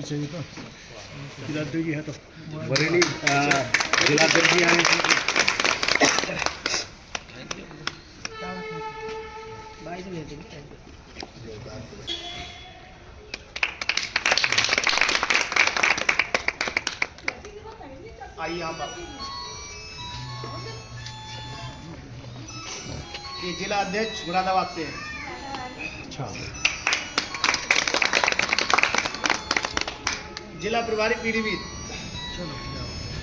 चाहिए था जिलाध्यक्ष है तो बरेली जिलाध्यक्ष आए आइए यहाँ पर ये जिला अध्यक्ष मुरादाबाद से हैं। अच्छा जिला प्रभारी पीलीभीत। चलो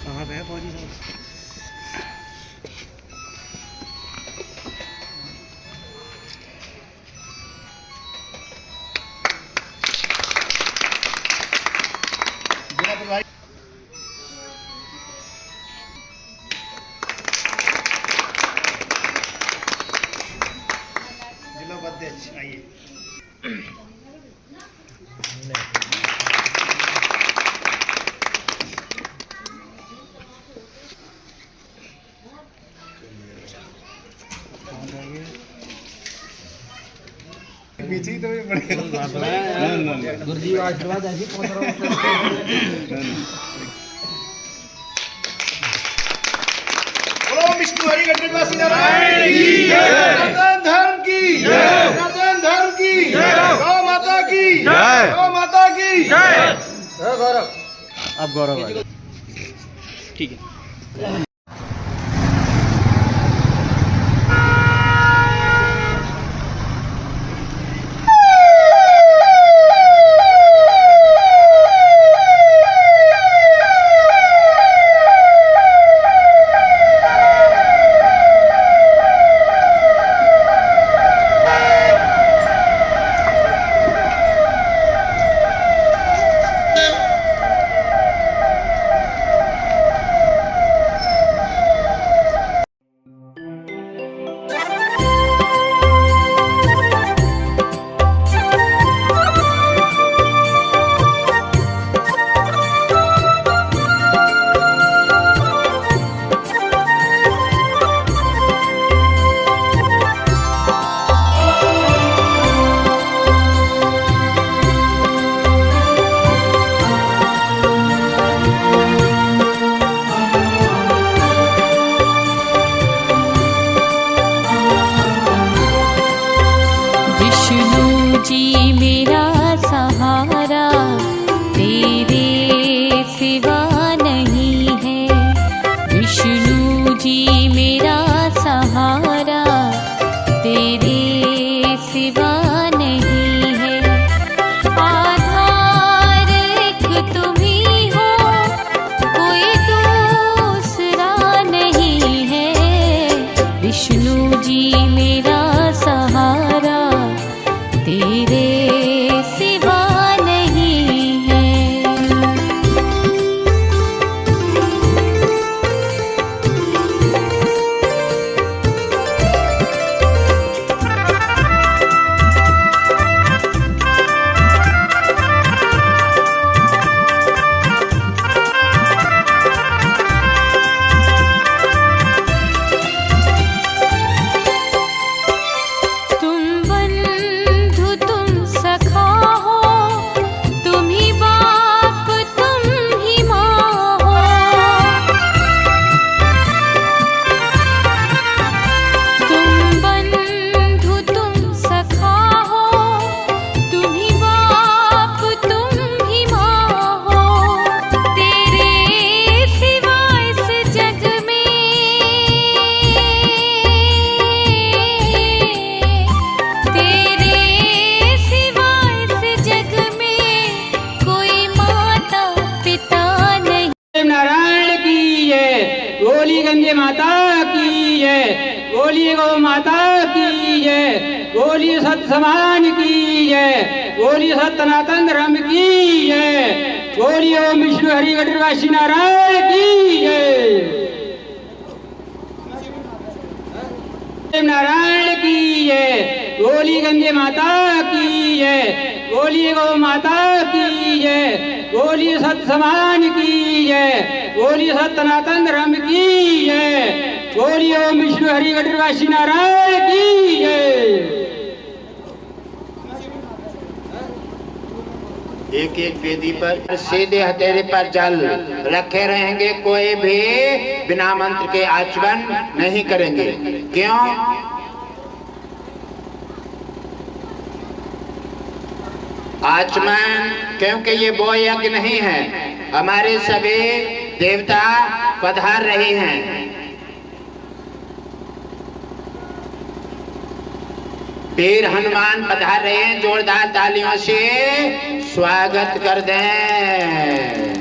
कहाँ पे है फौजी साहब? जिला प्रभारी जिला उपाध्यक्ष आइए। पीछे ही तो ये पड़ेगा। गुरुजी आशीर्वाद ऐसी बोलो विष्णु हरि गणपति नारायण की जय। सनातन धर्म की जय। सनातन धर्म की जय। गौ माता की जय। गौ माता की जय। गौरव अब गौरव आ गया। ठीक है। गंगे माता की जय, बोलिए गौ माता की जय, बोलिए सत समान की जय, बोलिए सनातन धर्म की जय, बोलिए ओम विष्णु हरि गणपति नारायण की जय, नारायण की जय, बोलिए गंगे माता की जय, बोलिए गौ माता की जय, बोलिए सत समान की जय, बोलिए सनातन धर्म की जय, बोलिए ओम विष्णु हरि गणपति नारायण की जय। एक एक वेदी पर सीधे हथेली पर जल रखे रहेंगे, कोई भी बिना मंत्र के आचमन नहीं करेंगे। क्यों? आचमन क्योंकि ये वो यज्ञ नहीं है, हमारे सभी देवता पधार रहे हैं। वीर हनुमान पधार रहे हैं, जोरदार तालियों से स्वागत कर दें।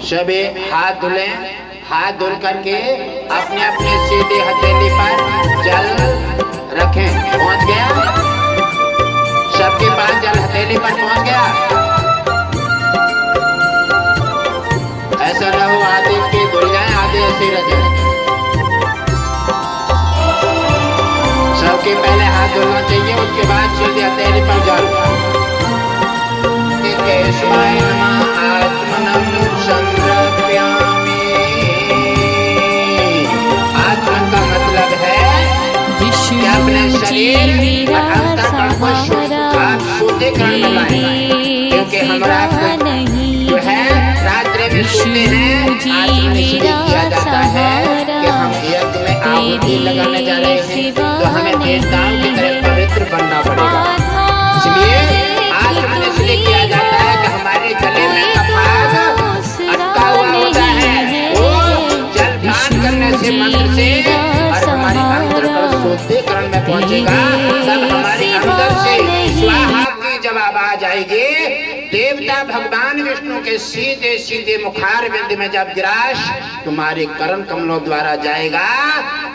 सभी हाथ धुलें, हाथ धुल करके अपने अपने सीधे हथेली पर जल रखें। पहुंच गया? सबके पास जल हथेली पर पहुंच गया? ऐसा न हो आधे के धुल जाए, आधे ऐसे रह जाए। सबके पहले हाथ धुलना चाहिए, उसके बाद सीधे हथेली पर जल। केशवाय नमः आत्मनं संरप्यामि। आत्मन का मतलब है कि अपने शरीर और अंतःकरण को शुद्धिकरण में लाएं, क्योंकि हमारा जो है रात्रि में सोते हैं, आत्मन इसलिए किया जाता है कि हम यज्ञ में आहुति लगाने जा रहे हैं, तो हमें देवताओं की तरह पवित्र बनना पड़ेगा। इसलिए आचमन इसलिए किया जाता है कि हमारे गले में कपाट अटका हुआ होता है, वो जल पान करने से मंत्र से और हमारे अंदर का शुद्धिकरण में पहुंचेगा, तब हमारे अंदर से स्वाहा की जब आवाज आएगी, देवता भगवान विष्णु के सीधे सीधे मुखार बिंद में जब गिराश तुम्हारे करण कमलों द्वारा जाएगा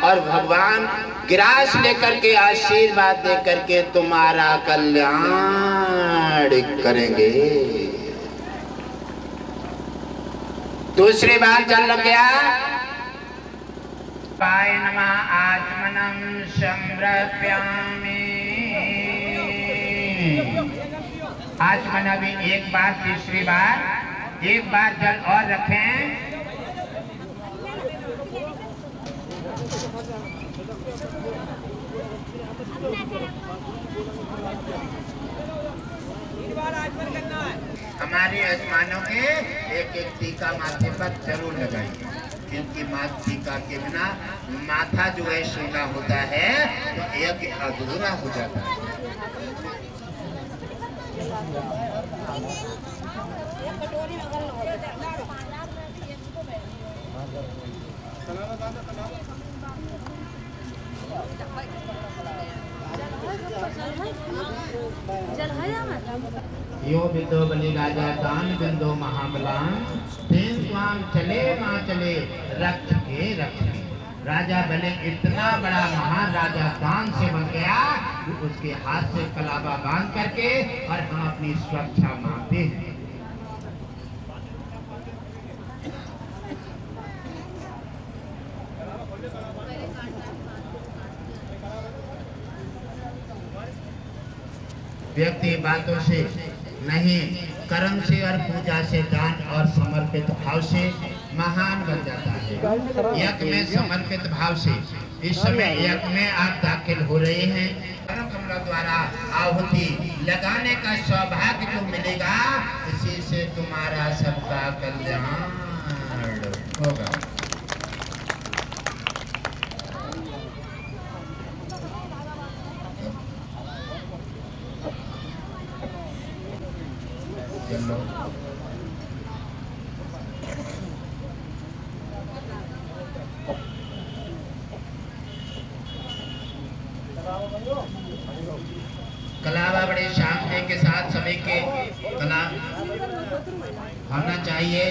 और भगवान गिरास लेकर के आशीर्वाद दे करके तुम्हारा कल्याण करेंगे। दूसरी बार जल लग गया। पाय नमः आत्मनं संरप्यामि। आचमन अभी एक बार, तीसरी बार एक बार जल और रखें। हमारे यजमानों के एक एक टीका माथे पर जरूर लगाइए, क्योंकि टीका के बिना माथा जो है सूना होता है तो यज्ञ अधूरा हो जाता है। यो बिंदो बलि राजा दान बिंदो महाबलान, तेन स्वाम चले माँ चले रक्त के रक्त। राजा बलि इतना बड़ा महान राजा दान से बन गया कि उसके हाथ से कलावा बांध करके और हम अपनी सुरक्षा मांगते हैं। व्यक्ति बातों से नहीं, कर्म से और पूजा से, दान और समर्पित भाव से महान बन जाता है। यज्ञ में समर्पित भाव से इस समय यज्ञ में आप दाखिल हो रहे हैं। कर्म कमलों द्वारा आहुति लगाने का सौभाग्य जो मिलेगा, इसी से तुम्हारा सबका कल्याण होगा। कलावा बड़े शांति के साथ सभी के कला होना चाहिए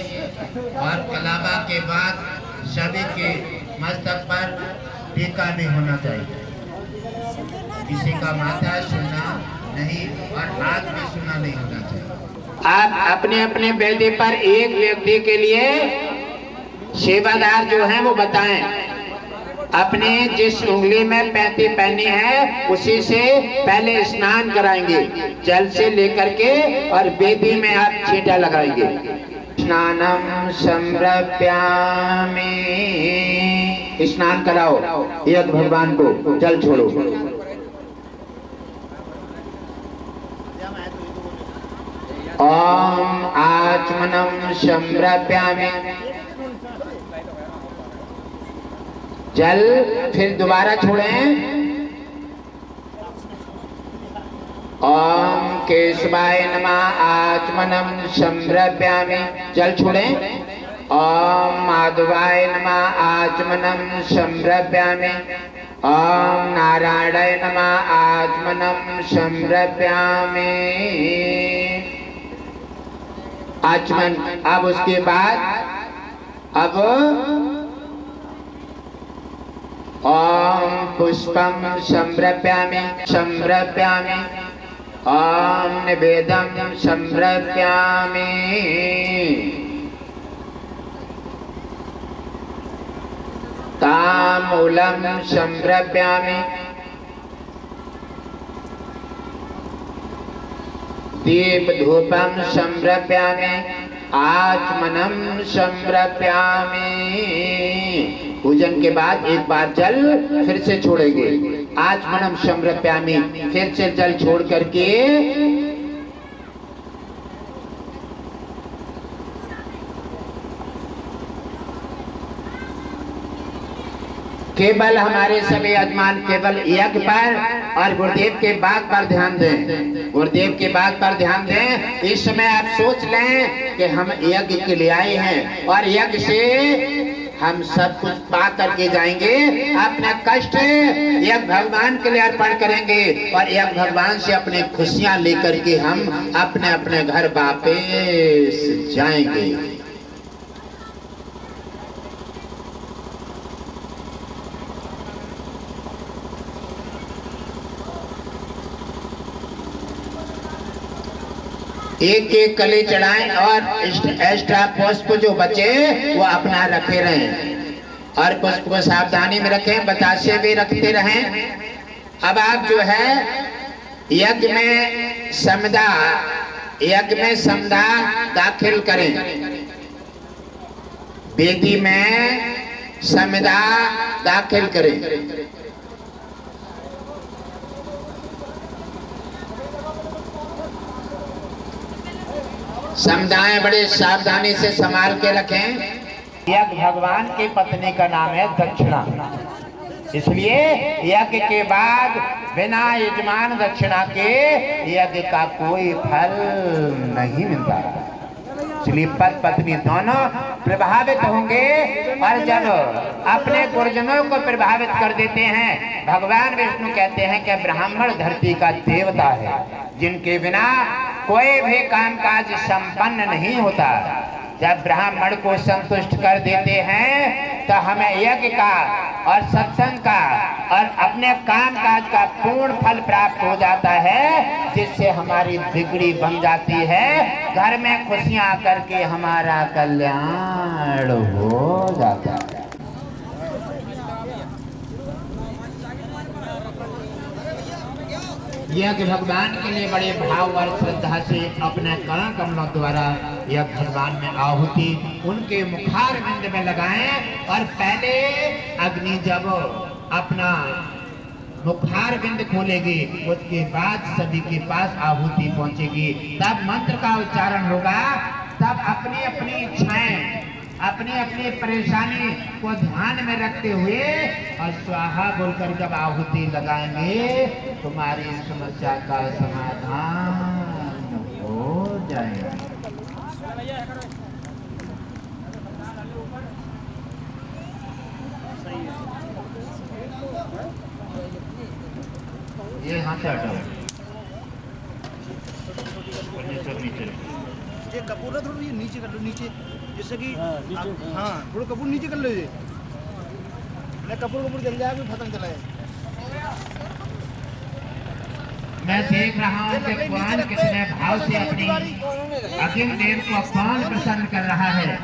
और कलावा के बाद सभी के मस्तक पर टीका नहीं होना चाहिए। किसी का माथा सुना नहीं और हाथ में सुना नहीं होना चाहिए। आप अपने अपने बेदे पर एक व्यक्ति के लिए सेवादार जो हैं वो बताएं। अपने जिस उंगली में पैंती पहनी है उसी से पहले स्नान कराएंगे, जल से लेकर के, और बेदी में आप छींटा लगाएंगे। स्नानम संरप्यामि, स्नान कराओ यज्ञ भगवान को, जल छोड़ो। ओम आचमनम संरप्यामि, जल फिर दोबारा छोड़ें। ओम केशवाय नमः आचमनम संरप्यामि, जल छोड़ें। ओम माधवाय नमः आचमनम संरप्यामि। ओम नारायणाय नमः आचमनम संरप्यामि। आचमन। अब उसके बाद अब ओम पुष्पम संरप्यामि संरप्यामि। ओम निवेदम संरप्यामि। ताम्बूलम संरप्यामि। दीप धूपम संरप्यामि। आचमनम संरप्यामि। पूजन के बाद एक बार जल फिर से छोड़ेंगे। आचमनम संरप्यामि, फिर से जल छोड़ करके केवल हमारे सभी यजमान केवल यज्ञ पर और गुरुदेव के बात पर ध्यान दें। गुरुदेव के बात पर ध्यान दें। इस समय आप सोच लें कि हम यज्ञ के लिए आए हैं और यज्ञ से हम सब कुछ पा करके जाएंगे। अपना कष्ट यज्ञ भगवान के लिए अर्पण करेंगे और यज्ञ भगवान से अपने खुशियां लेकर के हम अपने अपने घर वापस जाएंगे। एक एक कली चढ़ाएं और एक्स्ट्रा पुष्प जो बचे वो अपना रखे रहें और पुष्प को सावधानी में रखें, बतासे भी रखते रहें। अब आप जो है यज्ञ में समदा दाखिल करें। वेदी में समदा दाखिल करें। समुदाय बड़े सावधानी से संभाल के रखें। यज्ञ भगवान की पत्नी का नाम है दक्षिणा, इसलिए यज्ञ के बाद बिना यजमान दक्षिणा के यज्ञ का कोई फल नहीं मिलता। इसलिए पति पत्नी दोनों प्रभावित होंगे और जब अपने गुरुजनों को प्रभावित कर देते हैं, भगवान विष्णु कहते हैं कि ब्राह्मण धरती का देवता है, जिनके बिना कोई भी कामकाज संपन्न नहीं होता। जब ब्राह्मण को संतुष्ट कर देते हैं तो हमें यज्ञ का और सत्संग का और अपने कामकाज का पूर्ण फल प्राप्त हो जाता है, जिससे हमारी बिगड़ी बन जाती है। घर में खुशियां आकर के हमारा कल्याण हो जाता है। यज्ञ भगवान के लिए बड़े भाव और श्रद्धा से अपने कर्ण कमलों द्वारा यज्ञ भगवान में आहुति उनके मुखार बिंद में लगाएं और पहले अग्नि जब अपना मुखार बिंद खोलेगी उसके बाद सभी के पास आहुति पहुंचेगी। तब मंत्र का उच्चारण होगा। तब अपनी अपनी इच्छाएं अपनी अपनी परेशानी को ध्यान में रखते हुए और स्वाहा बोलकर जब आहुति लगाएंगे तुम्हारी समस्या का समाधान हो जाएगा। ये हाथ से हटाओ। ये कपूर थोड़ा ये नीचे कर लो, नीचे जैसे कि हाँ थोड़ा कपूर नीचे कर लो। ये मैं कपूर जल जाएगा, खत्म चला है। मैं देख रहा हूँ कि कौन कितने भाव से अपनी अग्नि देव को कौन प्रसन्न कर रहा है,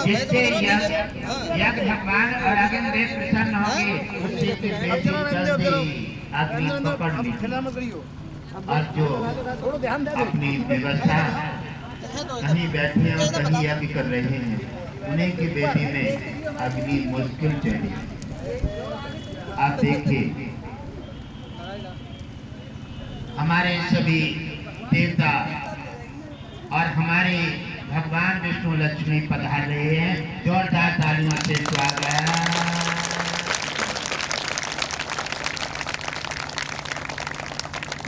जिससे यज्ञ भगवान और अग्नि देव प्रसन्न होंगे, उससे की बेटी जल्दी अग्नि पकड़ ली। और जो अपनी व्यवस्था कहीं बैठे और कहीं यज्ञ कर रहे हैं, उन्हीं की बेटी में अग्नि मुश्किल चली। आप देखिए हमारे सभी देवता और हमारे भगवान विष्णु लक्ष्मी पधार रहे हैं। जोरदार तालियों से स्वागत।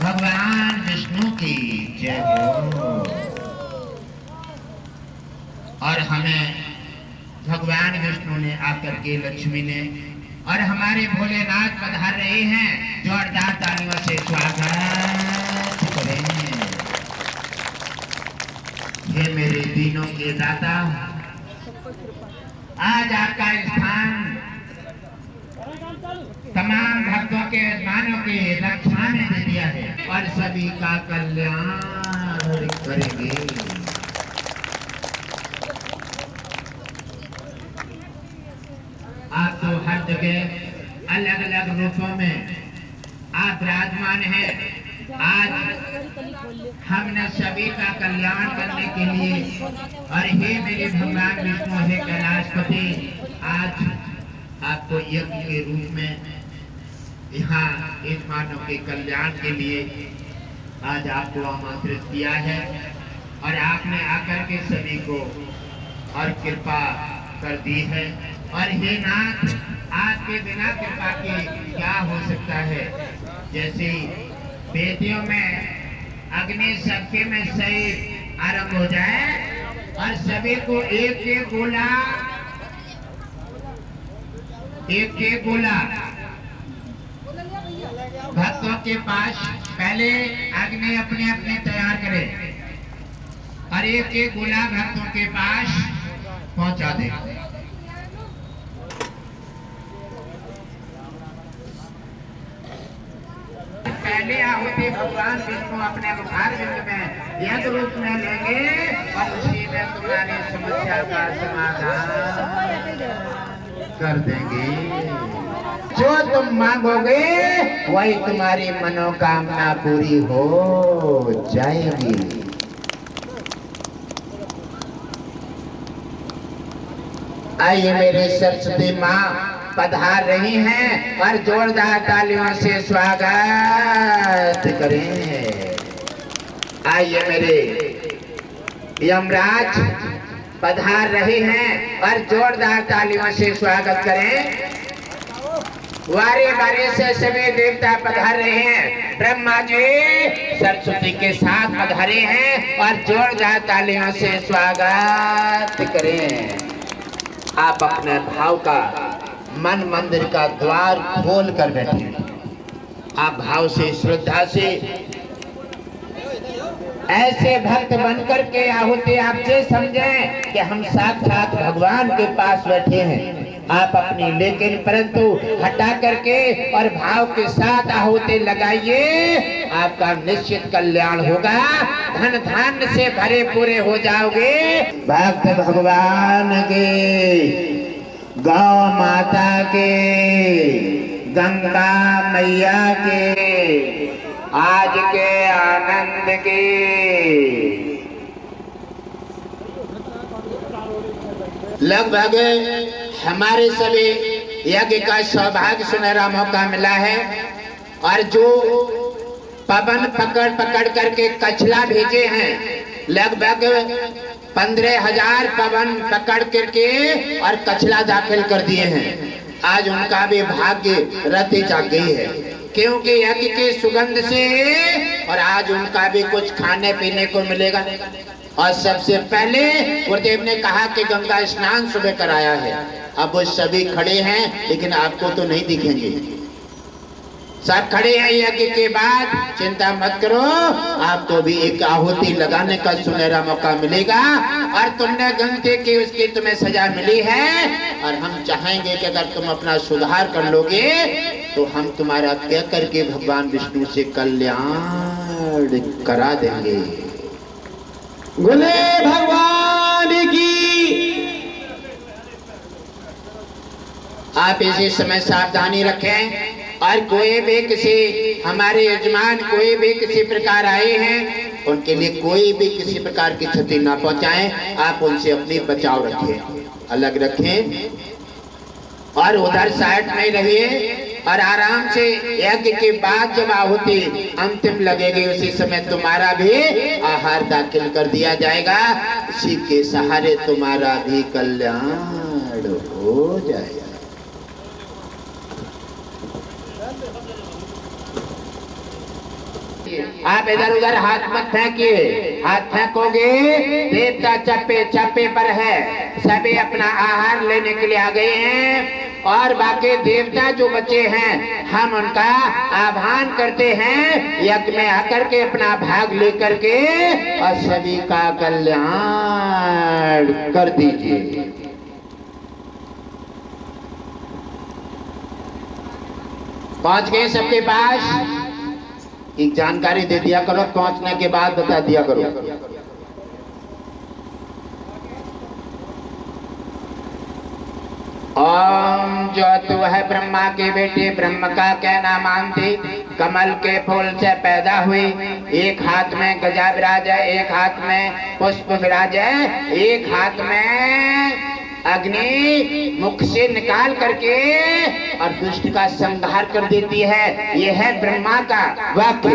भगवान विष्णु की जय हो। और हमें भगवान विष्णु ने आकर के लक्ष्मी ने और हमारे भोलेनाथ पधार रहे हैं। जोरदार तालियों से स्वागत करें। हे मेरे दीनों के दाता, आज आपका स्थान तमाम भक्तों के मानों के रक्षा में दे दिया है और सभी का कल्याण करेंगे। आप तो हर जगह अलग अलग रूपों में आप विराजमान हैं। आज हमने सभी का कल्याण करने के लिए और हे मेरे भगवान विष्णु, हे कैलाशपति, आज आपको यज्ञ के रूप में यहाँ यजमानों के कल्याण के लिए आज आपको आमंत्रित किया है और आपने आकर के सभी को और कृपा कर दी है। और हे नाथ, आपके बिना कृपा के क्या हो सकता है। जैसे बेटियों में अग्नि सबके में सही आरंभ हो जाए और सभी को एक एक गोला भक्तों के पास पहले अग्नि अपने अपने तैयार करें और एक एक गोला भक्तों के पास पहुंचा दे। पहले आहुति भगवान विष्णु अपने मुखार बिंद में यज्ञ रूप में लेंगे और उसी में तुम्हारी समस्या का समाधान कर देंगे। जो तुम मांगोगे वही तुम्हारी मनोकामना पूरी हो जाएगी। आइए मेरे सरस्वती माँ पधार रही हैं और जोरदार तालियों से स्वागत करें। आइए मेरे यमराज पधार रहे हैं और जोरदार तालियों से स्वागत करें। वारे वारे से सभी देवता पधार रहे हैं। ब्रह्मा जी सरस्वती के साथ पधारे हैं और जोरदार तालियों से स्वागत करें। आप अपने भाव का मन मंदिर का द्वार खोल कर बैठे। आप भाव से श्रद्धा से ऐसे भक्त बनकर के आहुति आपसे समझें कि हम साक्षात भगवान के पास बैठे हैं। आप अपनी लेकिन परंतु हटा करके और भाव के साथ आहुति लगाइए, आपका निश्चित कल्याण होगा। धन धान्य से भरे पूरे हो जाओगे। भक्त भगवान के, गौ माता के, गंगा मैया के, आज के आनंद के। लगभग हमारे सभी यज्ञ का सौभाग्य सुनहरा मौका मिला है और जो पवन पकड़ करके कछला भेजे हैं, लगभग 15,000 पवन पकड़ करके और कछला दाखिल कर दिए हैं। आज उनका भी भाग्य रति जाग गई है, क्योंकि यज्ञ के सुगंध से और आज उनका भी कुछ खाने पीने को मिलेगा। और सबसे पहले गुरुदेव ने कहा कि गंगा स्नान सुबह कराया है। अब वो सभी खड़े हैं लेकिन आपको तो नहीं दिखेंगे। सब खड़े हैं यज्ञ के बाद, चिंता मत करो, आपको भी एक आहुति लगाने का सुनहरा मौका मिलेगा। और तुमने गलती की, उसकी तुम्हें सजा मिली है। और हम चाहेंगे कि अगर तुम अपना सुधार कर लोगे तो हम तुम्हारा कह करके भगवान विष्णु से कल्याण करा देंगे। बोले भगवान की। आप इसी समय सावधानी रखें और कोई भी किसी हमारे यजमान कोई भी किसी प्रकार आए हैं उनके लिए कोई भी किसी प्रकार की क्षति ना पहुंचाएं। आप उनसे अपनी बचाव रखें, अलग रखें और उधर साइड में रहिए और आराम से यज्ञ के बाद जब आहुति अंतिम लगेगी उसी समय तुम्हारा भी आहार दाखिल कर दिया जाएगा। इसी के सहारे तुम्हारा भी कल्याण हो जाएगा। आप इधर उधर हाथ मत फेंकिए, हाथ फेंकोगे देवता चप्पे चप्पे पर है। सभी अपना आहार लेने के लिए आ गए हैं और बाकी देवता जो बचे हैं हम उनका आह्वान करते हैं यज्ञ में आकर के अपना भाग लेकर के और सभी का कल्याण कर दीजिए। पहुंच गए सबके पास? एक जानकारी दे दिया करो, पहुंचने के बाद बता दिया करो। ओम जो तू है ब्रह्मा के बेटे, ब्रह्म का कहना मानती, कमल के फूल से पैदा हुई। एक हाथ में गजा विराज है, एक हाथ में पुष्प विराज है, एक हाथ में अग्नि मुख से निकाल करके और दुष्ट का संहार कर देती है। यह है ब्रह्मा का वाक्य।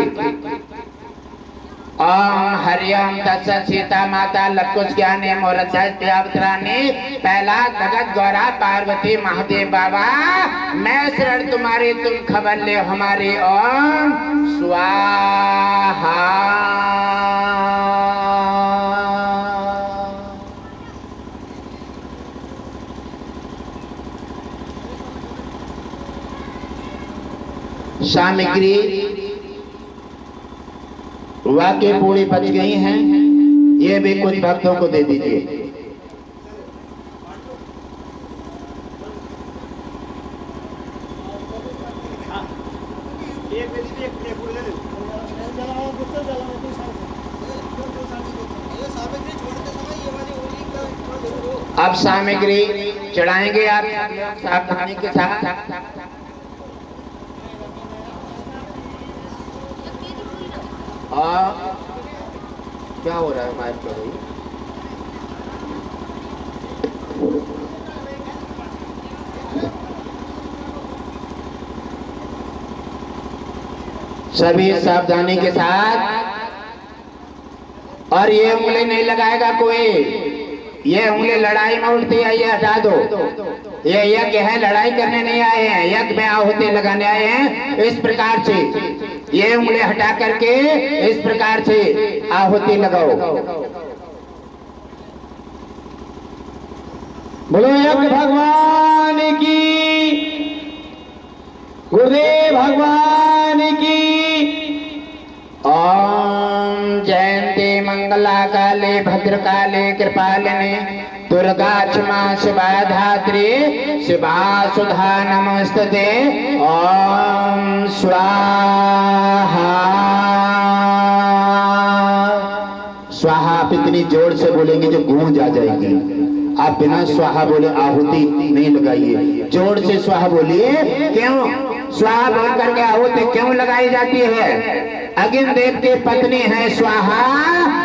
ओम हरिओम तत्सत् सीता माता लकुश ज्ञाने मोरध्यावतरानी पहला जगत गौरा पार्वती महादेव बाबा मैं शरण तुम्हारी तुम खबर ले हमारी। ओम स्वाहा। सामग्री वाक्य पूरी बच गई हैं, ये भी कुछ भक्तों को दे दीजिए। अब सामग्री चढ़ाएंगे आप सावधानी के साथ। क्या हो रहा है माइक पर? सभी सावधानी के साथ। और ये उंगली नहीं लगाएगा कोई, ये उंगली लड़ाई में उल्टी है, ये हटा दो। ये यज्ञ है, लड़ाई करने नहीं आए हैं, यज्ञ में आहुति लगाने आए हैं। इस प्रकार से ये उंगली हटा करके इस प्रकार से आहुति लगाओ। बोलो यज्ञ भगवान की, गुरुदेव भगवान की। ओम जयंती मंगला काले भद्रकाले कृपालिनी दुर्गा क्षमा शिवा धात्री शिवा सुधा नमस्ते। ओम स्वाहा। स्वाहा आप इतनी जोर से बोलेंगे जो गूंज आ जाएगी। आप बिना स्वाहा बोले आहुति नहीं लगाइए, जोर से स्वाहा बोलिए। क्यों स्वाहा बोल करके आहुति क्यों लगाई जाती है? अग्नि देव की पत्नी है स्वाहा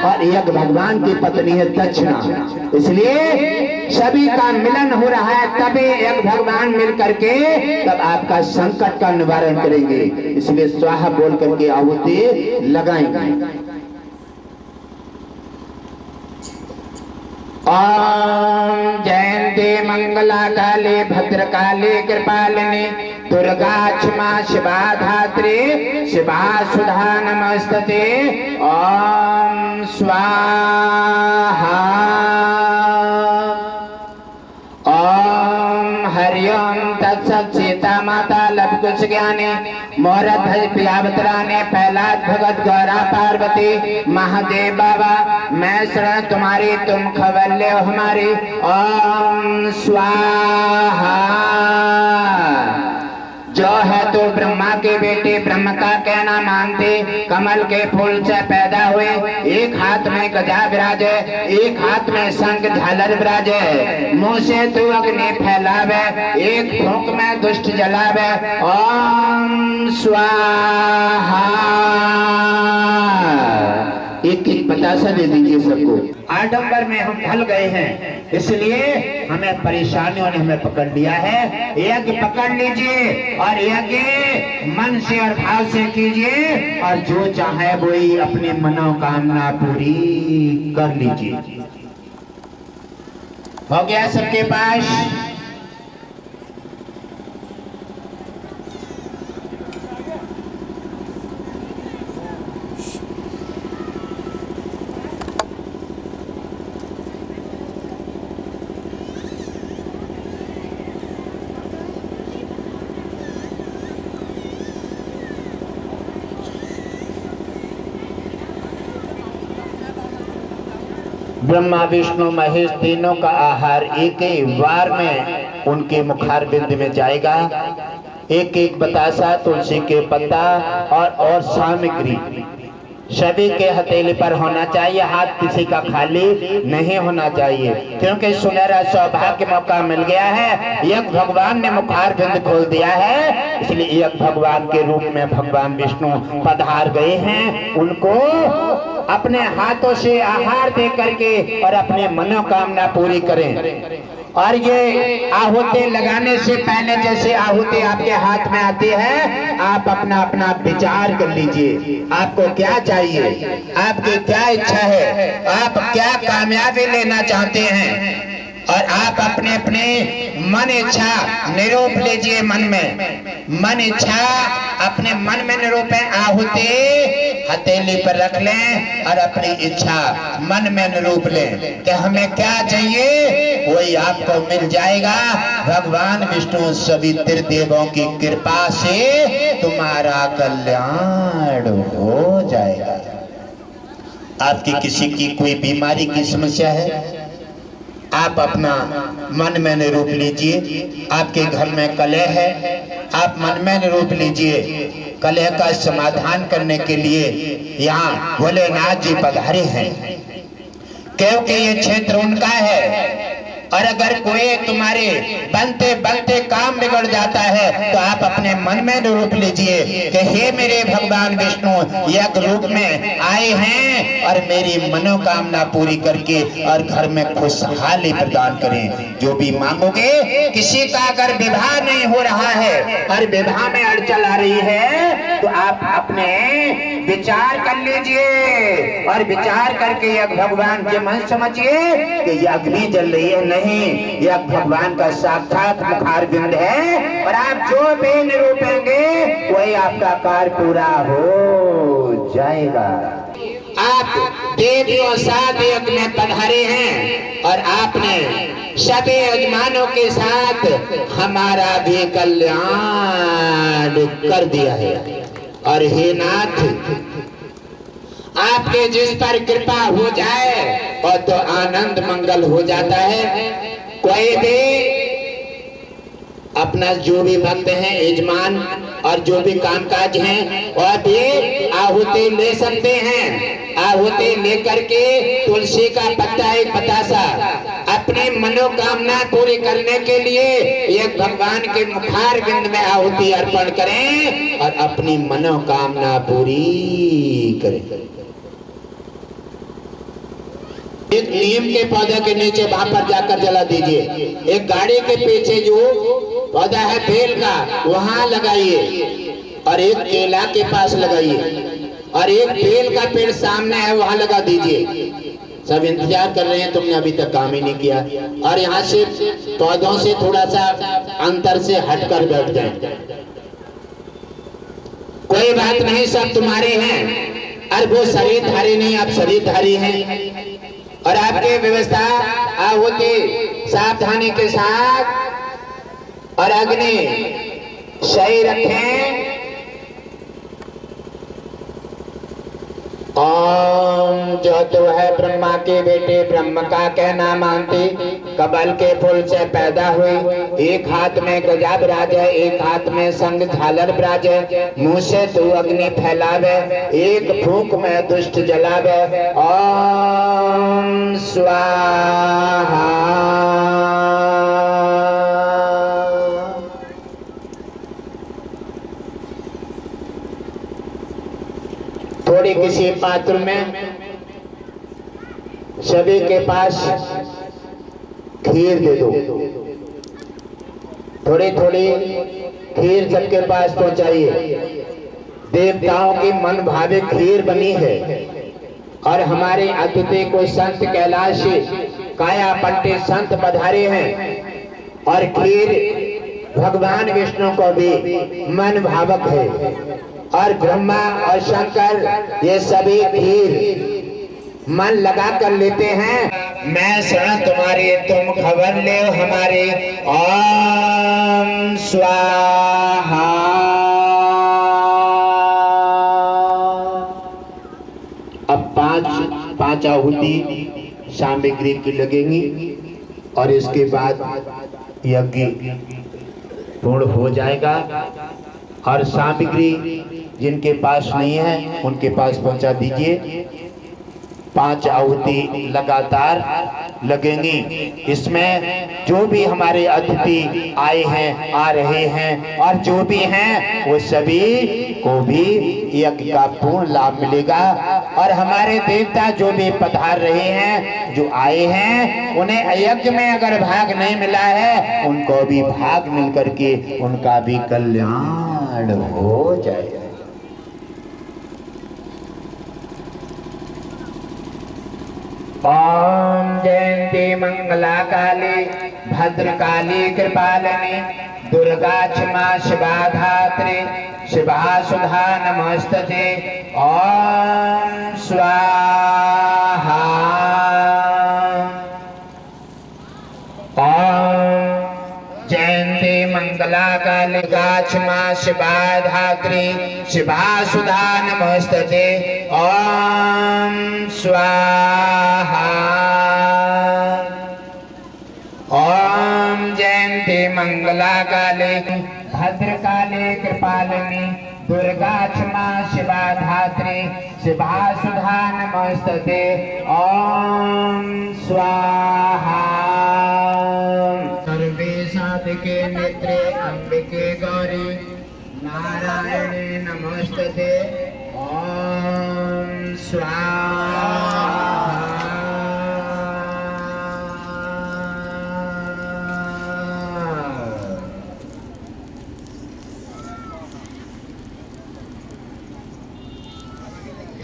और यज्ञ भगवान की पत्नी है दक्षिणा। इसलिए सभी का मिलन हो रहा है, तभी यज्ञ भगवान मिल करके तब आपका संकट का निवारण करेंगे। इसलिए स्वाहा बोल करके आहुति लगाएंगे। ओम जयंती मंगला काली भद्रकाली कृपालिनी दुर्गा क्षमा शिवा धात्री शिवा सुधा नमस्ते। ओम स्वाहा। ओम हरिओम तत्सत् सीता माता लवकुश ज्ञानी मोरध्यावतरानी प्रहलाद भगत गौरा पार्वती महादेव बाबा मैं शरण तुम्हारी तुम खबर ले हमारी। ओम स्वाहा। जो है तो ब्रह्मा के बेटे ब्रह्म का कहना मानते। कमल के फूल से पैदा हुए, एक हाथ में गदा विराजे, एक हाथ में शंख झालर विराजे। मुंह से तू अग्नि फैलावे, एक फूंक में दुष्ट जलावे। ओम स्वाहा। एक एक बतासा दे दीजिए सबको। आडंबर में हम ढल गए हैं, इसलिए हमें परेशानियों ने हमें पकड़ लिया है। यज्ञ पकड़ लीजिए और यज्ञ मन से और भाव से कीजिए, और जो चाहे वही अपनी मनोकामना पूरी कर लीजिए। हो गया सबके पास? ब्रह्मा विष्णु महेश तीनों का आहार एक ही वार में उनके मुखार बिंद में जाएगा। एक एक बतासा, तुलसी के पत्ता और सामग्री सभी के हथेली पर होना चाहिए। हाथ किसी का खाली नहीं होना चाहिए, क्योंकि सुनहरा सौभाग्य मौका मिल गया है। यज्ञ भगवान ने मुखार बिंद खोल दिया है, इसलिए यज्ञ भगवान के रूप में भगवान विष्णु पधार गए हैं। उनको अपने हाथों से आहार दे करके और अपनी मनोकामना पूरी करें। और ये आहुति लगाने से पहले, जैसे आहुति आपके हाथ में आती है, आप अपना अपना विचार कर लीजिए। आपको क्या चाहिए, आपकी क्या इच्छा है, आप क्या कामयाबी लेना चाहते हैं, और आप अपने अपने मन इच्छा निरूप लीजिए। मन इच्छा अपने मन में निरूपे, आहुति हथेली पर रख लें और अपनी इच्छा मन में निरूप लें कि हमें क्या चाहिए, वही आपको मिल जाएगा। भगवान विष्णु सभी त्रिदेवों की कृपा से तुम्हारा कल्याण हो जाएगा। आपकी किसी की कोई बीमारी की समस्या है, आप अपना मन में निरूप लीजिए। आपके घर में कलह है, आप मन में निरूप लीजिए। कलह का समाधान करने के लिए यहाँ भोलेनाथ जी पधारे हैं, क्योंकि ये क्षेत्र उनका है। और अगर कोई तुम्हारे बनते बनते काम बिगड़ जाता है, तो आप अपने मन में निरूप लीजिए कि हे मेरे भगवान विष्णु यज्ञ रूप में आए हैं और मेरी मनोकामना पूरी करके और घर में खुशहाली प्रदान करें। जो भी मांगोगे, किसी का अगर विवाह नहीं हो रहा है और विवाह में अड़चन आ रही है, तो आप अपने विचार कर लीजिए और विचार करके यज्ञ भगवान के मन समझिए कि यह अग्नि जल रही है। नहीं, यह भगवान का साक्षात मुखार बिंद है, और आप जो भी निरूपेंगे वही आपका कार्य पूरा हो जाएगा। आप देवियों साथ यज्ञ में पधारे हैं और आपने सभी यजमानों के साथ हमारा भी कल्याण कर दिया है। और हे नाथ, आपके जिस पर कृपा हो जाए और तो आनंद मंगल हो जाता है। कोई भी अपना जो भी भक्त हैं, यजमान और जो भी कामकाज हैं, और भी आहुति ले सकते हैं। आहुति लेकर के तुलसी का पत्ता, एक बतासा, अपनी मनोकामना पूरी करने के लिए एक भगवान के मुखार बिंद में आहुति अर्पण करें और अपनी मनोकामना पूरी करें। एक नीम के पौधे के नीचे वहां पर जाकर जला दीजिए। एक गाड़ी के पीछे जो पौधा है बेल का, वहां लगाइए। और एक केला के पास लगाइए, और एक बेल का पेड़ सामने है, वहां लगा दीजिए। सब इंतजार कर रहे हैं, तुमने अभी तक काम ही नहीं किया। और यहाँ से पौधों से थोड़ा सा अंतर से हटकर बैठ जाए। कोई बात नहीं, सब तुम्हारे हैं। और वो शरीरधारी नहीं, आप शरीरधारी हैं। और आपकी व्यवस्था आहुति सावधानी के साथ और अग्नि सही रखें। ओम जो तो है ब्रह्मा के बेटे, ब्रह्म का कहना मानते, कमल के फूल से पैदा हुई, एक हाथ में गजा विराज है, एक हाथ में संग झालर विराज है, मुंह से तू अग्नि फैलावे, एक फूंक में दुष्ट जलावे। ओम स्वाहा। थोड़ी किसी पात्र में सभी के पास खीर दे दो, थोड़ी थोड़ी खीर सबके पास पहुंचाइए। देवताओं की मन भावे खीर बनी है और हमारे अतिथि को संत कैलाश काया पट्टे संत पधारे हैं और खीर भगवान विष्णु को भी मन भावक है और ब्रह्मा और शंकर ये सभी खीर मन लगा कर लेते हैं। मैं सुना तुम्हारी, तुम खबर ले हमारे। ओम स्वाहा। अब पांच आहुति सामग्री की लगेंगी और इसके बाद यज्ञ पूर्ण हो जाएगा। और सामग्री जिनके पास नहीं है उनके पास पहुंचा दीजिए। 5 आहुति लगातार लगेंगी। इसमें जो भी हमारे अतिथि आए हैं, आ रहे हैं और जो भी हैं वो सभी को भी यज्ञ का पूर्ण लाभ मिलेगा। और हमारे देवता जो भी पधार रहे हैं, जो आए हैं, उन्हें यज्ञ में अगर भाग नहीं मिला है उनको भी भाग मिल करके उनका भी कल्याण हो जाएगा। ओम जयंती मंगला काली भद्रकाली कृपालिनी दुर्गा क्षमा शिवा धात्री शिवा सुधा नमस्तते। ओम स्वाहा। ओम जयंती मंगला काली क्षमा शिवा धात्री शिवा सुधा नमस्तते। ओम स्वाहा। ओम जयंती मंगला काली भद्रकाली कृपालिनी दुर्गा क्षमा शिवा धात्री शिवा सुधा नमस्तते। ओम स्वाहा। सर्वे साधिके नेत्रे अंबिके गौरी नारायणे नमस्तते। ओम स्वाहा।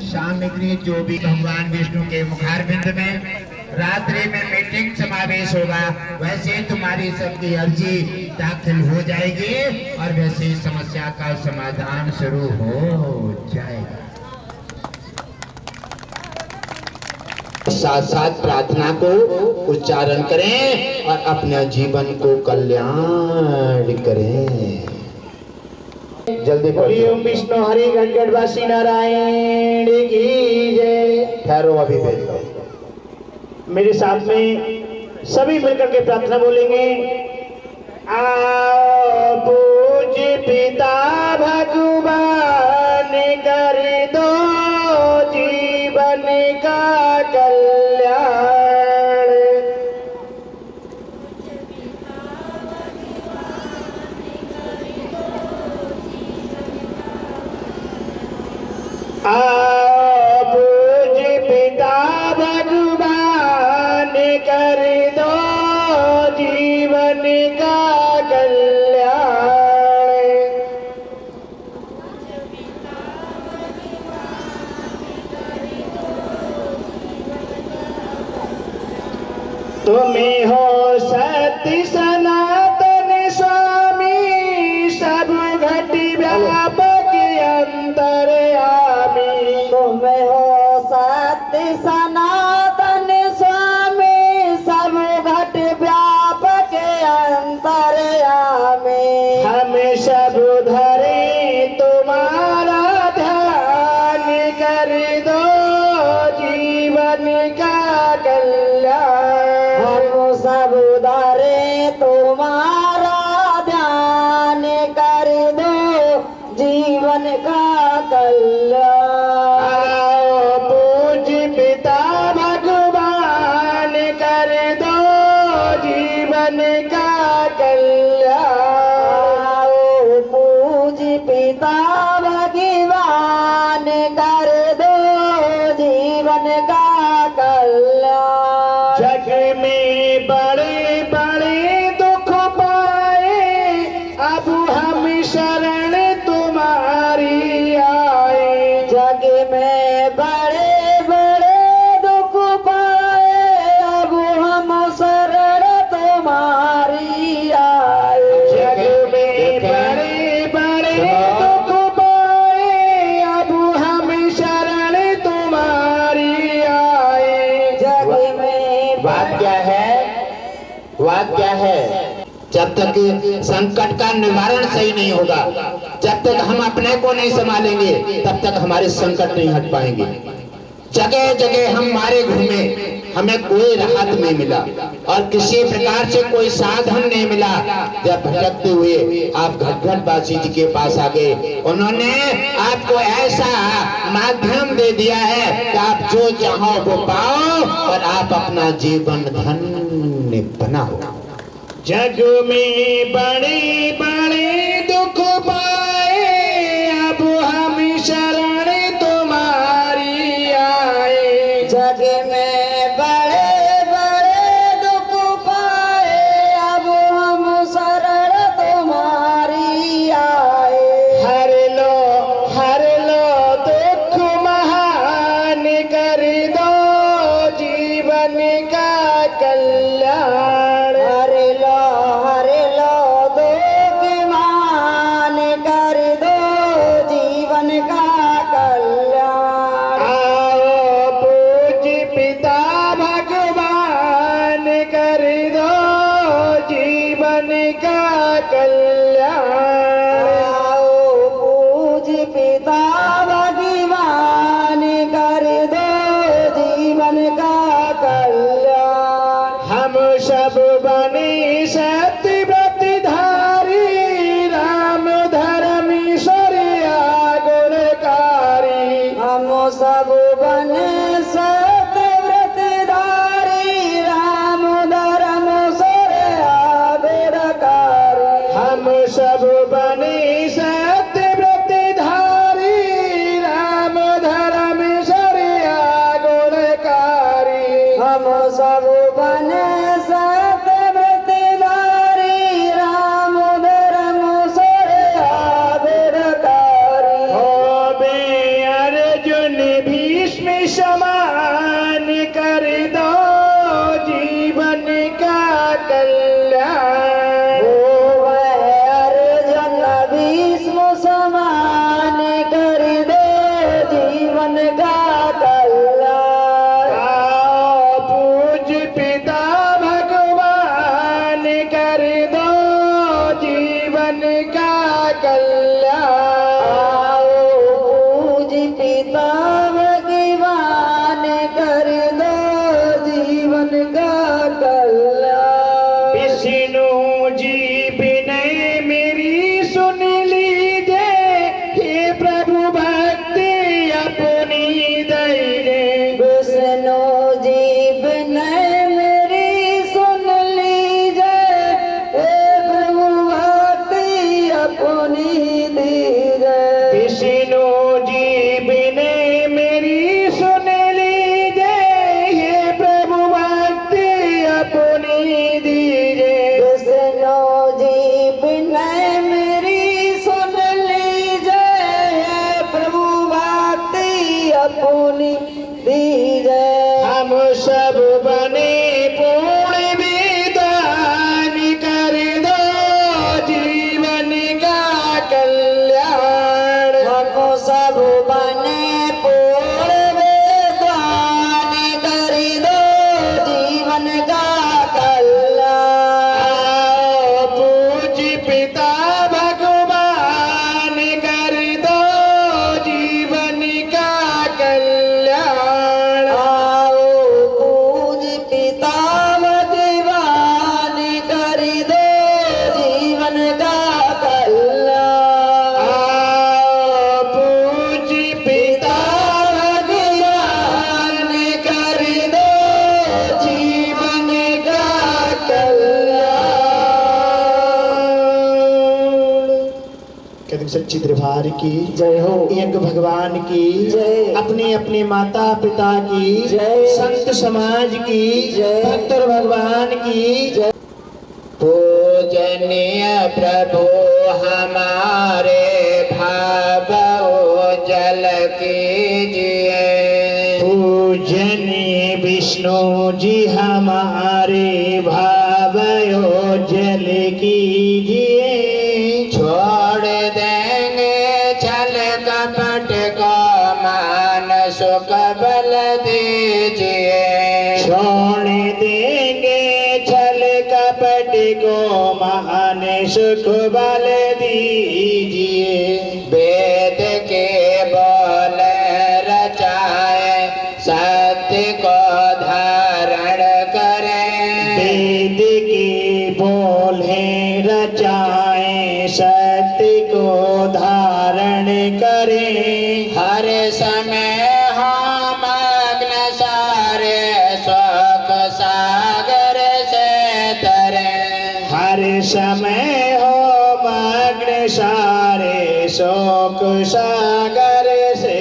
सामग्री जो भी भगवान विष्णु के मुखारबिंद में रात्रि में मीटिंग समावेश होगा, वैसे तुम्हारी सबकी अर्जी दाखिल हो जाएगी और वैसे समस्या का समाधान शुरू हो जाएगा। साथ साथ प्रार्थना को उच्चारण करें और अपने जीवन को कल्याण करें। जल्दी पढ़िए। ओम विष्णु हरि गणगणवासी नारायण की जय। ठहरो, अभी भेज लो। मेरे साथ में सभी मिलकर के प्रार्थना बोलेंगे। आओ पूज्य पिता भगवान कर दो जीवन का कल्याण। आओ पूज्य पिता भगवान कर दो जीवन का कल्याण। तुम्हें हो सत्य सनातन स्वामी सब घट व्यापक अंतर्यामी। तुम्हें हो सत्य सनातन स्वामी सब घट व्यापक अंतर्यामी। हम सब धरे तुम्हारा ध्यान कर दो कल्याण। हम सब उदारे तुम्हारा ध्यान कर दो जीवन का कल्याण। आओ पूज्य पिता भगवान कर दो जीवन का कल्याण। आओ पूज्य पिता भगवान कर दो जीवन का कल्याण। जग में बड़े बड़े दुख पाए अब हम शरण तुम्हारी आए। जग में बड़े बड़े दुख पाए अब हम शरण तुम्हारी आए। जग में बड़े बड़े दुख पाए अब हम शरण तुम्हारी आए। जग में बात क्या है? बात क्या है? जब तक संकट का निवारण सही नहीं होगा, जब तक हम अपने को नहीं संभालेंगे, तब तक हमारे संकट नहीं हट पाएंगे। जगह जगह हम मारे घूमे, हमें कोई राहत नहीं मिला और किसी प्रकार से कोई साधन नहीं मिला। जब भटकते हुए आप घटघट बासी जी के पास आ गए, उन्होंने आपको ऐसा माध्यम दे दिया है कि आप जो चाहो वो पाओ और आप अपना जीवन धन्य बनाओ। जग में बड़े बड़े दुख पाए अब हम शरण तुम्हारी आए। जग में बड़े बड़े दुख पाए अब हम शरण तुम्हारी आए। हर लो दुख महान कर दो जीवन का कल्याण। हर लो दुख मान कर दो जीवन का कल्याण। आओ पूज्य पिता भगवान कर दो जीवन का कल्याण। आओ पूज्य पिता भगवान कर दो जीवन का कल्याण। हम सब बने सत्य व्रतधारी राम धर्म ईश्वरिया गुणकारी। हम सब बने सत्य व्रतधारी राम धर्म सरया गुणकारी। हम सब बने सत्य व्रतधारी राम धर्म ईश्वरिया गुणकारी। हम सब बने सत्य व्रतधारी राम धर्म सरया गुणकारी। हो बे अर्जुन भीष्म समान कर दो जीवन का कल्याण। ओ वह अर्जुन भीष्म समान कर दो जीवन का कल्याण। आओ पूज्य पिता भगवान कर दो जीवन का कल्याण। आओ पूज्य पिता भगवान कर दो जीवन का कल्याण। विष्णु जी विनय मेरी सुन लीजिए, हे प्रभु भक्ति अपनी दीजिए। विष्णु जी विनय मेरी सुन लीजिए, हे प्रभु भक्ति अपनी दीजिए। विष्णु जी विनय मेरी सुन लीजिए, हे प्रभु भक्ति अपनी दीजिए। विष्णु जी विनय मेरी सुन लीजिए, हे प्रभु भक्ति अपनी दीजिए। हम सब बने पूर्ण विधान कर दो जीवन का कल्याण। हम सब बने पूर्ण वेदान कर दो जीवन का कल्याण। सच्ची दरबार की जय हो। यज्ञ भगवान की जय। अपने अपने माता पिता की जय। संत समाज की जय। भक्त और भगवान की जय। पूजनीय प्रभु हमारे भाव जल कीजिए। पूजनीय विष्णु जी हमारे भाव जल कीजिए। छोड़ देंगे छल कपट को मान सुख बल दीजिए। छोड़ देंगे छल कपट को मान सुख बल दीजिए। वेद के बोल रचाए सत्य को धारण करें। वेद के बोले रचाए सत्य को धारण करें। हर समय हम मग्न सारे शोक सागर से तरें। हर समय हो मग्न सारे शोक सागर से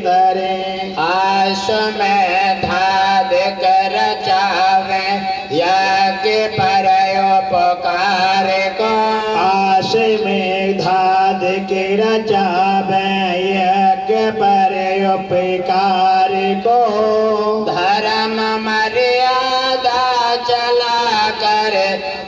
तरें। आस में धाद कर चावे यज्ञ पर उपकार को। आस में धाद के रचावे यज्ञ पर उपकार को। धर्म मर्यादा चला कर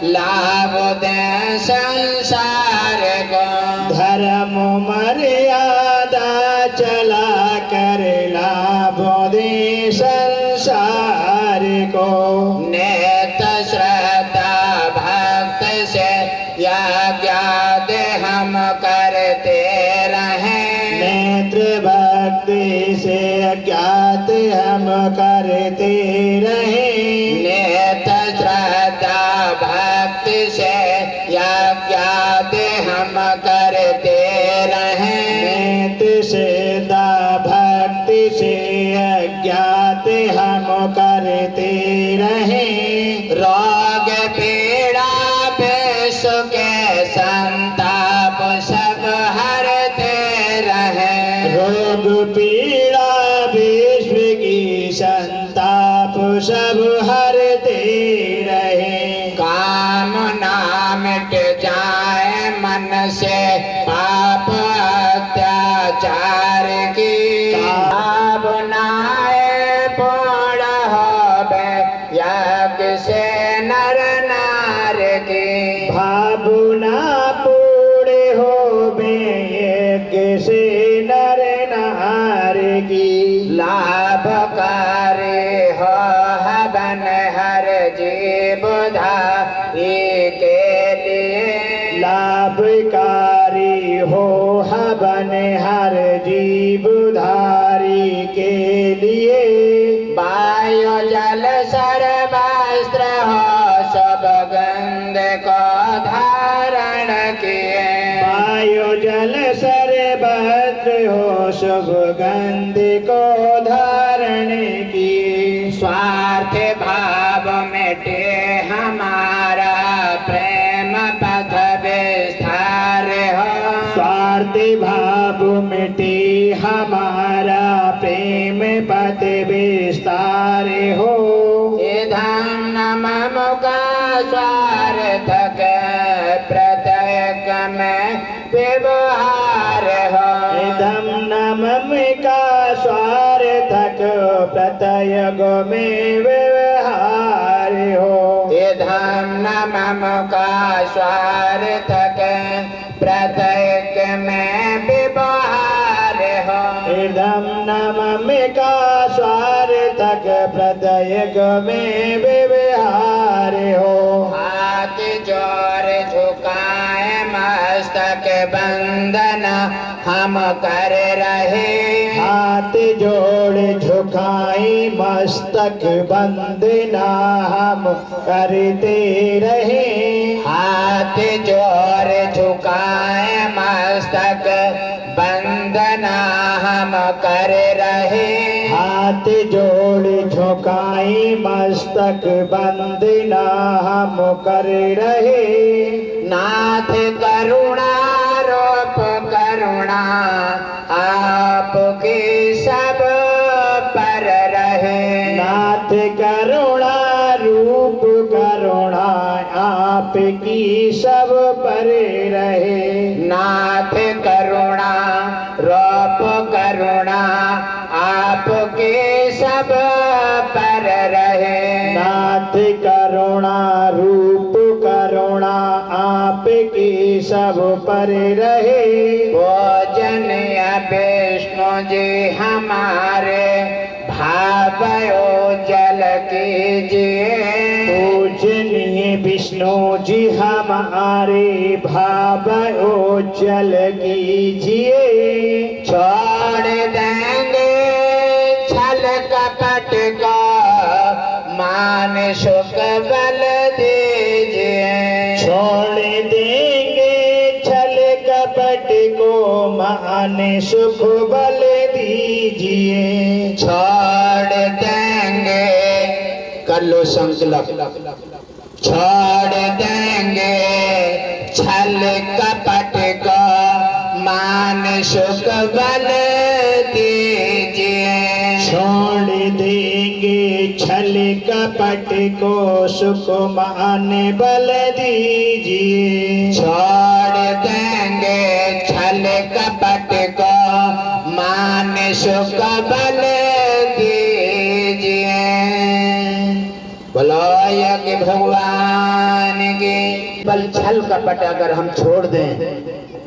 लाभ दे संसार को। धर्म मर्यादा चला कर लाभ दे संसार को। नेत श्रद्धा भक्त से यज्ञाद हम करते रहें। नेत्र भक्ति से ज्ञात हम करते रहे। नेत श्रद्धा भक्ति से यज्ञाद हम करते रहें। नेत्र से भक्ति से ज्ञात हम करते रहे। रोग पीड़ा विश्व के संताप सब हरते रहे। रोग पीड़ा विश्व की संताप सब हरते रहे। कामना मिट जाए मन से पाप अत्याचार की। भावनाएं पूर्ण होवे यज्ञ से नर नार की। भावना पूर्ण होवे यज्ञ से नर नार की। लाभकारी हो हवन हर जीव धारी के लिए। लाभकारी हो हवन हर जीव धारी के लिए। वायु जल सर्वस्त्र हो सब गंध को धारण किए। वायु जल सर्वत्र हो शुभ गंध को धारण की। स्वार्थ भाव मिटे हमारा प्रेम पथ विस्तार हो। स्वार्थ भाव मिटे हमारा प्रेम पथ विस्तार हो। इधम नम मुका स्वार्थक प्रत्येक में व्यवहार हो। इदम नमम का स्वार्थक प्रत्यय में व्यवहार हो। इधम नम का स्वार्थक प्रत्येक में व्यवहार हो। इदम नमम का स्वार्थक प्रत्यय में व्यवहार हो। हाथ जोर झुकाए मस्तक बंदन हम कर रहे। हाथ जोड़ झुकाई मस्तक बंदना हम करते रहे। हाथ जोर झुकाए मस्तक बंदना हम कर रहे। हाथ जोड़ झुकाई मस्तक बंदना हम कर रहे। नाथ करुणा रूप करुणा आपकी सब पर रहे। नाथ करुणा रूप करुणा आपकी सब पर रहे। नाथ करुणा रूप करुणा आपके सब पर रहे। नाथ करुणा रूप करुणा आपकी सब पर रहे। पूजनीय विष्णु जी हमारे भावयो जल कीजिए। पूजनीय विष्णु जी हमारे भाव उज्जल कीजिए। छोड़ देंगे छल कपट का मान सुख बल दीजिए। छोड़ देंगे छल कपट को मान सुख बल दीजिए। छोड़ देंगे कर लो संकल्प। छोड़ देंगे छल कपट को मान सुख बल दीजिए। छोड़ देंगे छल कपट को सुख मान बल दीजिए। छोड़ देंगे छल कपट को मान सुख बल दीजिए। बोलो यज्ञ भगवान की। बल छल कपट अगर हम छोड़ दें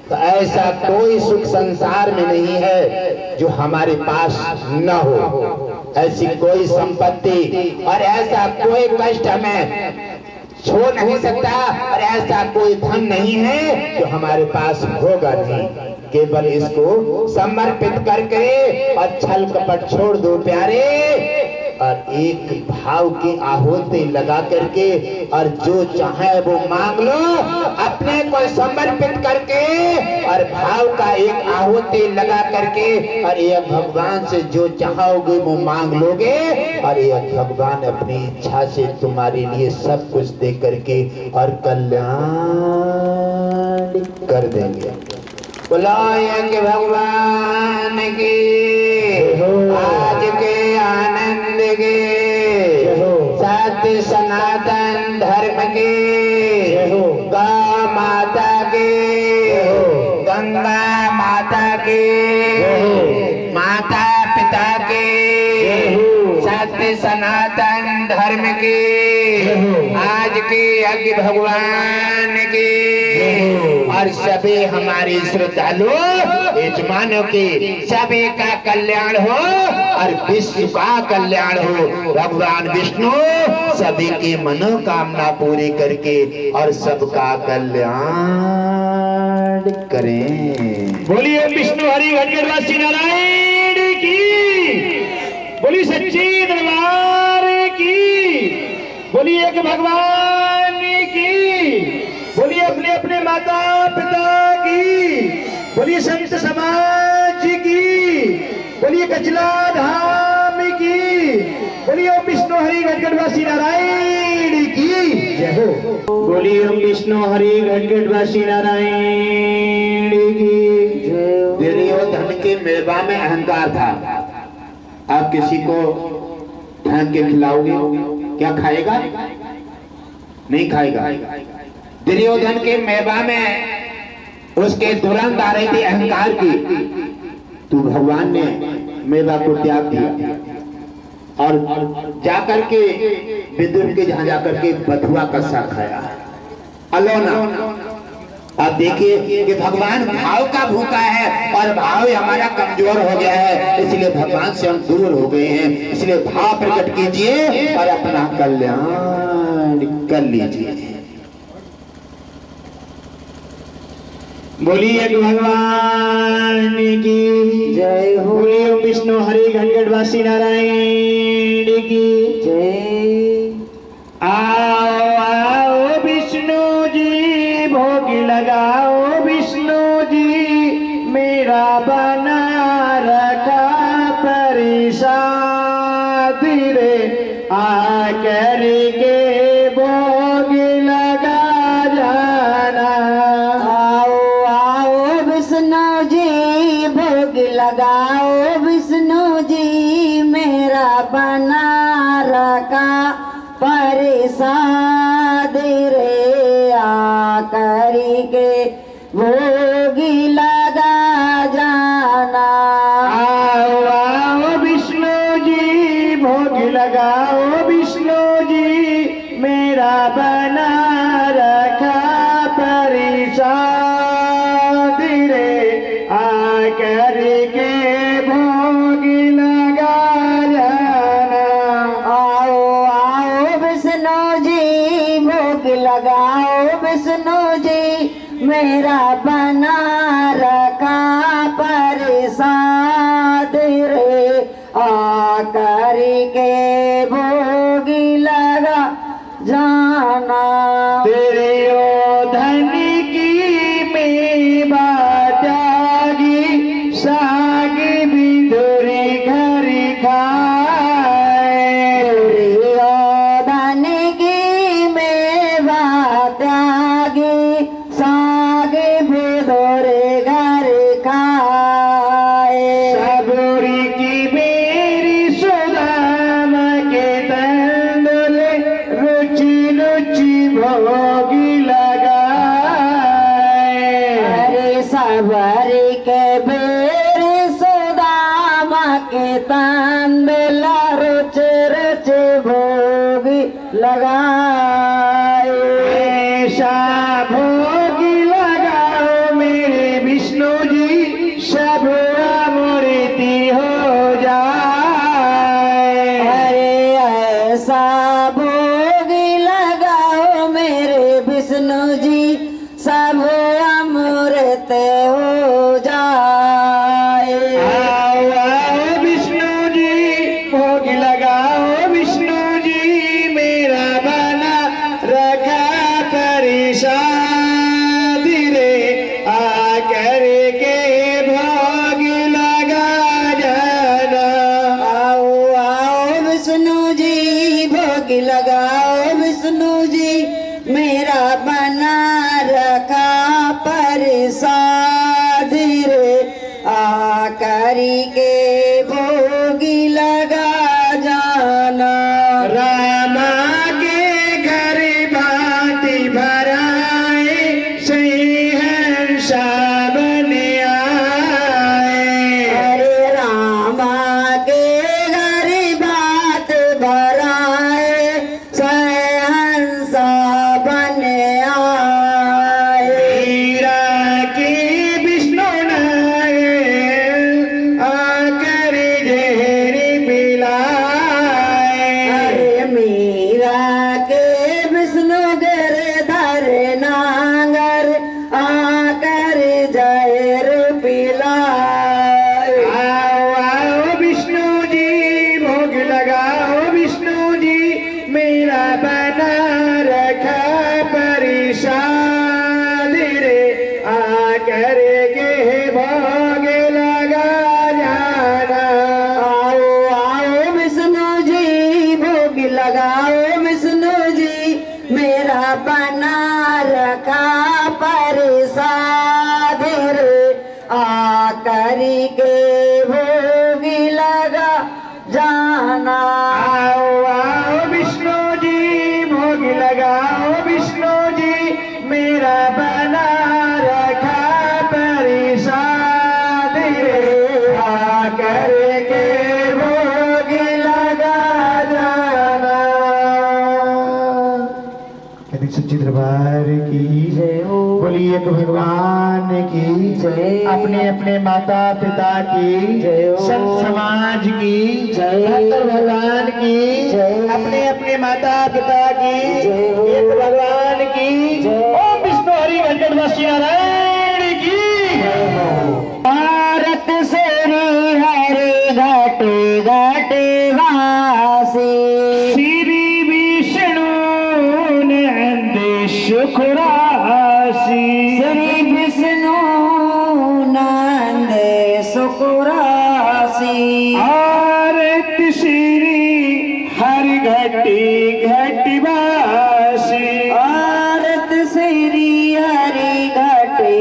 तो ऐसा कोई सुख संसार में नहीं है जो हमारे पास न हो। ऐसी कोई संपत्ति और ऐसा कोई कष्ट हमें छोड़ नहीं सकता और ऐसा कोई धन नहीं है जो हमारे पास होगा नहीं। केवल इसको समर्पित करके और छल कपट छोड़ दो प्यारे, और एक भाव की आहुति लगा करके और जो चाहे वो मांग लो। अपने को समर्पित करके और भाव का एक आहुति लगा करके और एक भगवान से जो चाहोगे वो मांग लोगे और एक भगवान अपनी इच्छा से तुम्हारे लिए सब कुछ दे करके और कल्याण कर देंगे। बुलाएंगे भगवान की। आज के आनंद के सत्य सनातन धर्म के गौ माता के गंगा माता के माता पिता के सत्य सनातन धर्म के आज के यज्ञ भगवान के और सभी हमारे श्रद्धालु यजमानों के सभी का कल्याण हो और विश्व का कल्याण हो। भगवान विष्णु सभी की मनोकामना पूरी करके और सबका कल्याण करें। बोलिए विष्णु हरि गणगणवासी नारायण की। बोलिए सच्ची दरबार की। बोलिए एक भगवान की। बोलिए अपने अपने माता पिता की। बोलिए संत समाज की। बोलिए कचला धाम की। बोलिए विष्णु हरि गणगणवासी नारायण की जय हो। बोलिए विष्णु हरि गणगणवासी नारायण की जय हो। दुर्योधन के मेवा में अहंकार था। आप किसी को ढंग के खिलाओगे क्या खाएगा? नहीं खाएगा। दुर्योधन के मेवा में उसके दुरंत आ रही थी अहंकार की, तो भगवान ने मेवा को त्याग दिया और जाकर के विदुर के जहां जाकर के बथुआ कस्सा खाया अलोना। आप देखिए कि भगवान भाव का भूखा है और भाव हमारा कमजोर हो गया है, इसलिए भगवान से हम दूर हो गए हैं। इसलिए भाव प्रकट कीजिए और अपना कल्याण कर लीजिए। बोलिए भगवान की जय हो। बोलिए विष्णु हरि गणगणवासी नारायण की जय। आओ आओ विष्णु जी भोग लगाओ विष्णु जी मेरा बना रखा परिसाद रे आकर के भोग लगा जाना। आओ आओ विष्णु जी प्रसाद रे आकरी के भोगी लगा जाना। आओ आओ विष्णु जी भोग लगाओ विष्णु जी मेरा बना रखा परिसाद रे आकर के भोग लगा जाना। आओ आओ विष्णु जी भोग लगाओ विष्णु जी मेरा बना रखा प्रसाद रे आकर के भोग लगा जाना। तेरे ओ धन की मेवा त्यागी साग बिधुरी घर खाए। धन की मेवा त्यागी साग बिधुरी घर खाए। सबूरी की मेरी सुदाम के तंदुल रुचि रुचि भोग लगाए। अरे सबर के बेर सुदामा के तंदुला रुच रुच भोग लगाए। ऐसा भोग लगाओ मेरे विष्णु जी सब अमृति हो जाए। अरे ऐसा भोग लगाओ मेरे विष्णु जी सब अमृत हो जाए। आओ आओ विष्णु जी भोग लगाओ विष्णु जी मेरा बना रखा परिसाद रे आकर के भोग लगा जाना। आओ आओ विष्णु जी भोग लगाओ विष्णु जी मेरा बना रखा प्रसाद रे आकर के भोग लगा जाना। रामा के घर भांति भराए सही हंसा बने आए। अरे रामा के घर बात भराए सहंसा बन आए। हीरा की विष्णु नारायण आकर जहरी पिलाए। अरे मीरा के विष्णु गिरधर नांगर आकर जहर पिलाए। आओ आओ विष्णु जी भोग लगाओ विष्णु जी मेरा बना रखा परिसाद रे आकर के भोग लगा जाना। आओ आओ विष्णु जी भोग लगाओ विष्णु जी मेरा बना रखा प्रसाद रे आकर के भोग लगा जाना। आओ आओ विष्णु जी भोग लगाओ विष्णु जी मेरा बना रखा परिसाद रे आकर के भोग लगा जाना। यदि सच्ची दरबार की जय हो। बोलिए तो भगवान की जय। अपने अपने माता पिता की जय हो। संत समाज की जय। भक्त भगवान की जय। अपने अपने माता पिता की जय हो। एक भगवान की जय। ओम विष्णु हरि वेंकट वसी नारायण की भारत श्री हरि घाटे घाटे वासी श्री विष्णु नंद सुखरासी। श्री विष्णु नंद सुकुरासी। आरत श्री हरि घटी घटवासी। भारत श्री हरि घाटे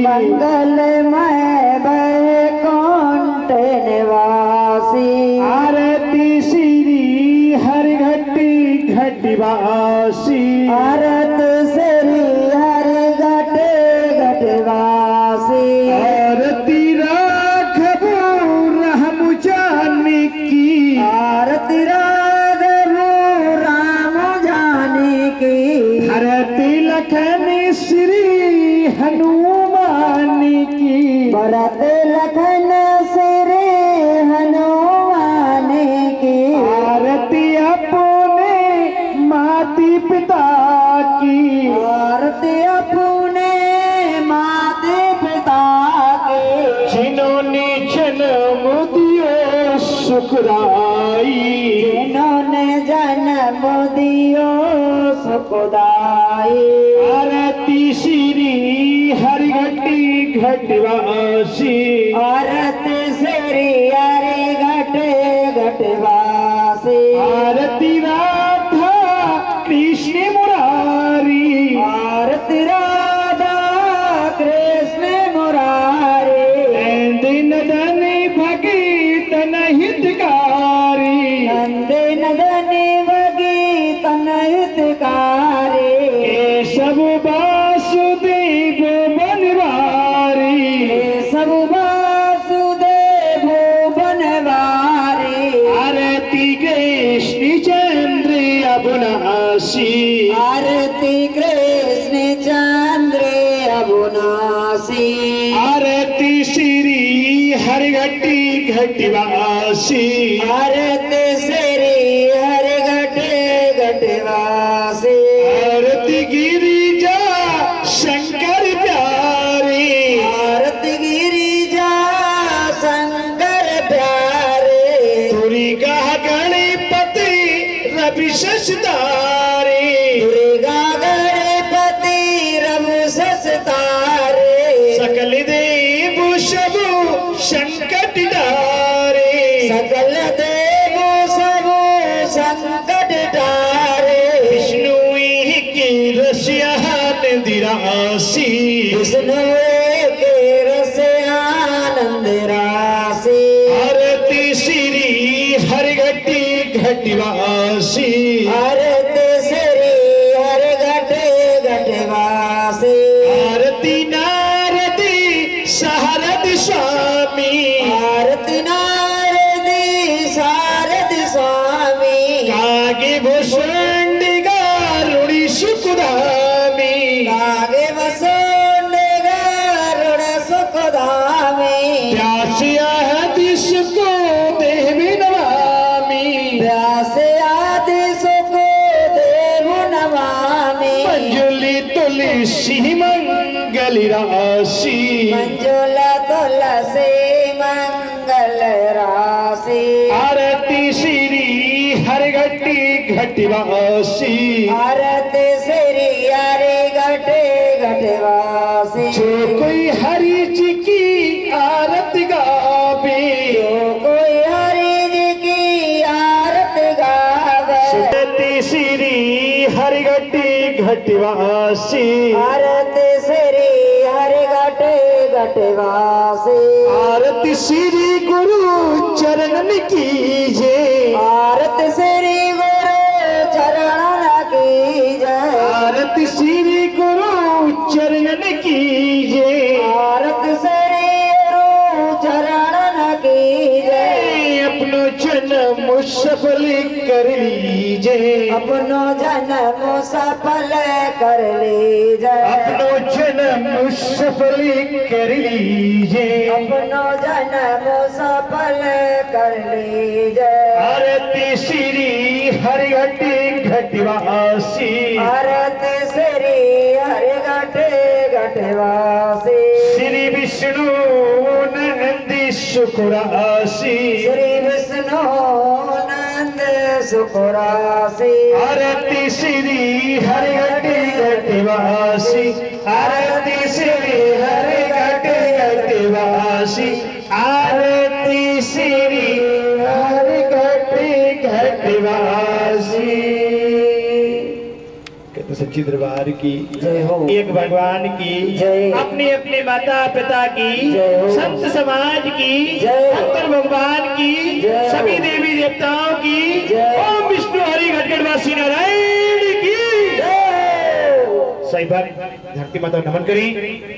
मंगलमय वैकुंठ निवासी आरती श्री हरिघटी घटिवासी आरत श्री हरि घट घटवासी आरती राघव राम जानकी आरती राघव राम जानकी आरती लखन श्री हनुमान की भरत लखन श्री हनुमान की आरती अपने माता पिता की आरती अपने माता पिता के जिन्होंने जन्म दियो सुखदाई जिन्होंने जन्म दियो सुखदाई आरती श्री हरिघटी घटवासी आरत श्री हरि घट घटवासी आरती राधा कृष्ण मुरारी आरती राधा कृष्ण मुरारी दिन दन भगतन हितकारी नंद नदनी वगी तन हितकारी केशव वासुदेव बनवारी सब वासुदेव बनवारी आरती कृष्ण चंद्र अबुनासी आरती कृष्ण चंद्र अबुनासी आरती श्री हरिघटी घटवासी आरती श्री हरि घट घटवासी आरती गिरिजा शंकर प्यारे आरती गिरिजा शंकर प्यारे दुर्गा गणपति रवि शशतारे दुर्गा गणपति रवि ससतारे सकल देव शबु संकट डारे सकल देव सब संकट टारे विष्णु की रस्यान दिरासी विष्णु के रस आनंद राशि आरती श्री हरिघटी घटवासी आरती श्री हरि घट घटवासी आरती नारदी शारद स्वामी आरती नारदी शारद स्वामी कागे भूषण गारुड़ी सुखदामी कागे वसुंड गरुड़ सुखधामी प्यास आदिश को देवी नमामि व्यास आदि सुख देव नमामि मंजुली तुलसी मंगल राशि मंजुल तुलसी मंगल राशि आरती श्री हरिघटी घटवासी आरती श्री हरि घट घटवासी जो कोई हरि जी की आरती गावे जो कोई हरि जी की आरती गावे आरती श्री हरिघटी घटवासी आरती श्री हरि घट घटवासी आरती श्री गुरु चरणन कीजे आरती श्री गुरु चरण की जय आरती श्री गुरु चरणन कीजे आरती श्री गुरु चरण की जय अपनो जन्म सफल कर लीजे अपनो जन्म सफल कर लीजय अपनो जन्म सफल कर लीजे अपनो जन्म सफल कर लीजय आरती श्री हरिघटी घटवासी आरती श्री हरि घट घटवासी श्री विष्णु नंद सुखरासी श्री विष्णु नंद सुखरासी आरती श्री हरिघटी घटवासी आरती श्री हरिघटी घटवासी आरती श्री हरिघटी घटवासी कहते सच्चे सच्ची दरबार की जय हो। एक भगवान की जय। अपने अपने माता पिता की जय हो। संत समाज की जय। शंकर भगवान की जय। सभी देवी देवताओं की जय। ओम विष्णु हरि घटगढ़वासी नारायण की जय। सही बात धरती माता को नमन करी।